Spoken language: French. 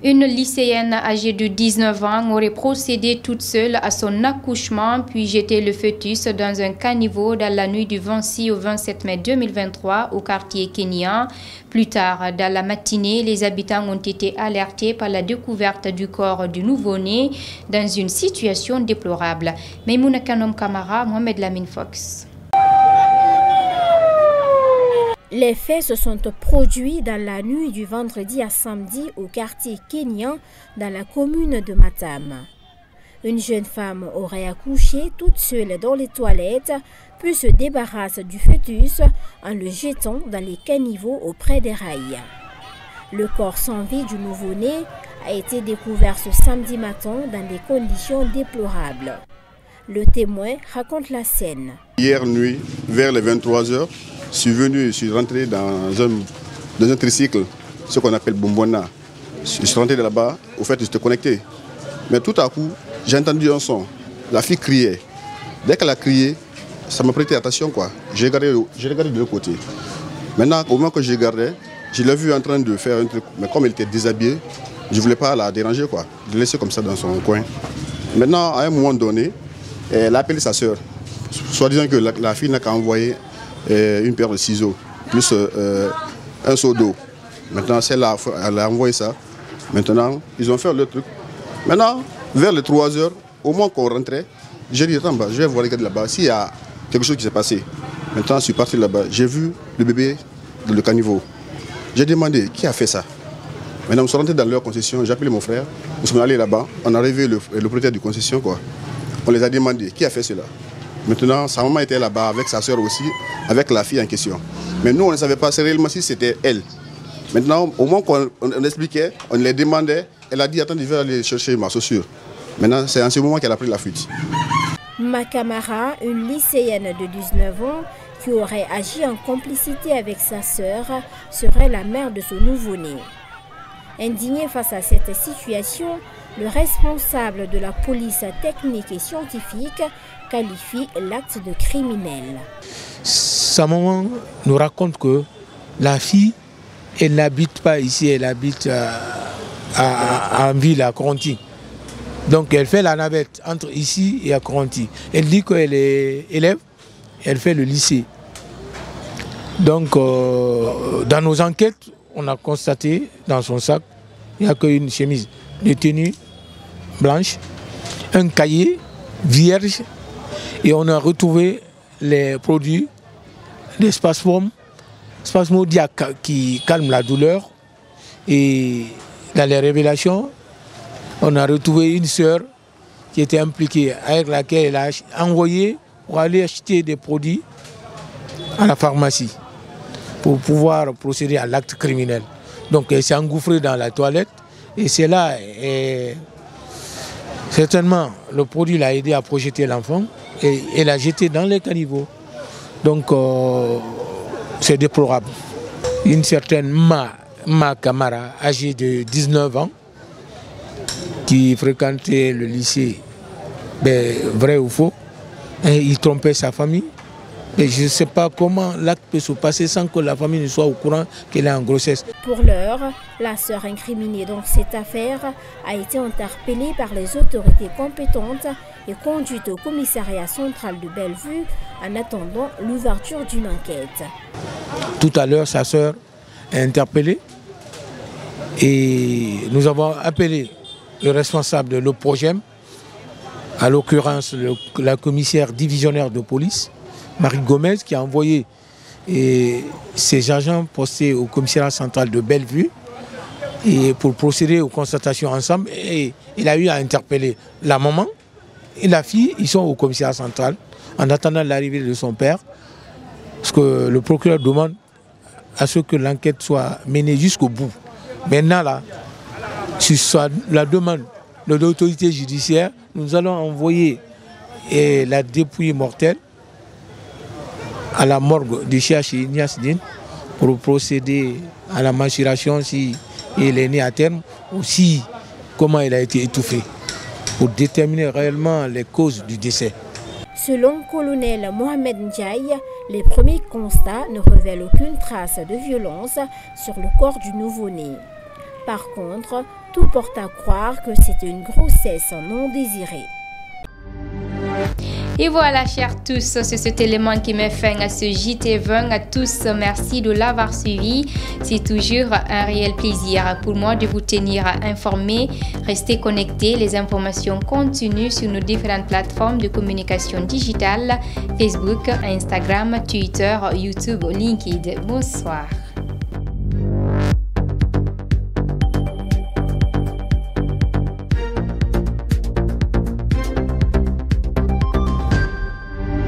Une lycéenne âgée de 19 ans aurait procédé toute seule à son accouchement puis jeté le fœtus dans un caniveau dans la nuit du 26 au 27 mai 2023 au quartier Kenya. Plus tard, dans la matinée, les habitants ont été alertés par la découverte du corps du nouveau-né dans une situation déplorable. Maïmouna Kanom Kamara, Mohamed Lamine Fox. Les faits se sont produits dans la nuit du vendredi à samedi au quartier Kenyan, dans la commune de Matam. Une jeune femme aurait accouché toute seule dans les toilettes, puis se débarrasse du fœtus en le jetant dans les caniveaux auprès des rails. Le corps sans vie du nouveau-né a été découvert ce samedi matin dans des conditions déplorables. Le témoin raconte la scène. Hier nuit, vers les 23 h, je suis rentré dans un tricycle, ce qu'on appelle Bombona. Je suis rentré de là-bas, au fait, j'étais connecté. Mais tout à coup, j'ai entendu un son. La fille criait. Dès qu'elle a crié, ça m'a prêté attention, quoi. J'ai regardé de l'autre côté. Maintenant, au moment que je regardais, je l'ai vu en train de faire un truc. Mais comme elle était déshabillée, je ne voulais pas la déranger, quoi. Je l'ai laissée comme ça dans son coin. Maintenant, à un moment donné, elle a appelé sa soeur. Soit disant que la fille n'a qu'à envoyer une paire de ciseaux, plus un seau d'eau. Maintenant, celle-là, elle a envoyé ça. Maintenant, ils ont fait le truc. Maintenant, vers les 3 h, au moment qu'on rentrait, j'ai dit, attends, je vais voir regarder là-bas s'il y a quelque chose qui s'est passé. Maintenant, je suis parti là-bas. J'ai vu le bébé dans le caniveau. J'ai demandé, qui a fait ça? Maintenant, nous sommes rentrés dans leur concession. J'ai appelé mon frère. Nous sommes allés là-bas. On a arrivé le propriétaire de concession, quoi. On les a demandé, qui a fait cela? Maintenant, sa maman était là-bas avec sa soeur aussi, avec la fille en question. Mais nous, on ne savait pas réellement si c'était elle. Maintenant, au moment qu'on expliquait, on les demandait, elle a dit, attends, je vais aller chercher ma chaussure. Maintenant, c'est en ce moment qu'elle a pris la fuite. Makamara, une lycéenne de 19 ans, qui aurait agi en complicité avec sa sœur, serait la mère de ce nouveau-né. Indigné face à cette situation, le responsable de la police technique et scientifique qualifie l'acte de criminel. Sa maman nous raconte que la fille, elle n'habite pas ici, elle habite en ville, à Coronti. Donc elle fait la navette entre ici et à Coronti. Elle dit qu'elle est élève, elle fait le lycée. Donc dans nos enquêtes, on a constaté dans son sac, il n'y a qu'une chemise de tenue blanche, un cahier vierge, et on a retrouvé les produits, les spasmodiaques qui calment la douleur. Et dans les révélations, on a retrouvé une sœur qui était impliquée, avec laquelle elle a envoyé pour aller acheter des produits à la pharmacie pour pouvoir procéder à l'acte criminel. Donc elle s'est engouffrée dans la toilette et c'est là, certainement, le produit l'a aidé à projeter l'enfant et elle l'a jeté dans les caniveaux. Donc c'est déplorable. Une certaine Ma Kamara, âgée de 19 ans, qui fréquentait le lycée, vrai ou faux, et il trompait sa famille. Et je ne sais pas comment l'acte peut se passer sans que la famille ne soit au courant qu'elle est en grossesse. Pour l'heure, la sœur incriminée dans cette affaire a été interpellée par les autorités compétentes et conduite au commissariat central de Bellevue en attendant l'ouverture d'une enquête. Tout à l'heure, sa sœur est interpellée et nous avons appelé le responsable de l'OPROGEM, à l'occurrence la commissaire divisionnaire de police, Marie Gomez, qui a envoyé ses agents postés au commissariat central de Bellevue et pour procéder aux constatations ensemble. Et il a eu à interpeller la maman et la fille. Ils sont au commissariat central en attendant l'arrivée de son père. Parce que le procureur demande à ce que l'enquête soit menée jusqu'au bout. Maintenant, là, sur la demande de l'autorité judiciaire, nous allons envoyer la dépouille mortelle à la morgue du CHU Ignace Dine pour procéder à la macération si il est né à terme ou si comment il a été étouffé pour déterminer réellement les causes du décès. Selon le colonel Mohamed Ndiaye, les premiers constats ne révèlent aucune trace de violence sur le corps du nouveau-né. Par contre, tout porte à croire que c'est une grossesse non désirée. Et voilà, chers tous, c'est cet élément qui met fin à ce JT20. À tous, merci de l'avoir suivi. C'est toujours un réel plaisir pour moi de vous tenir informés. Restez connectés, les informations continuent sur nos différentes plateformes de communication digitale, Facebook, Instagram, Twitter, YouTube, LinkedIn. Bonsoir.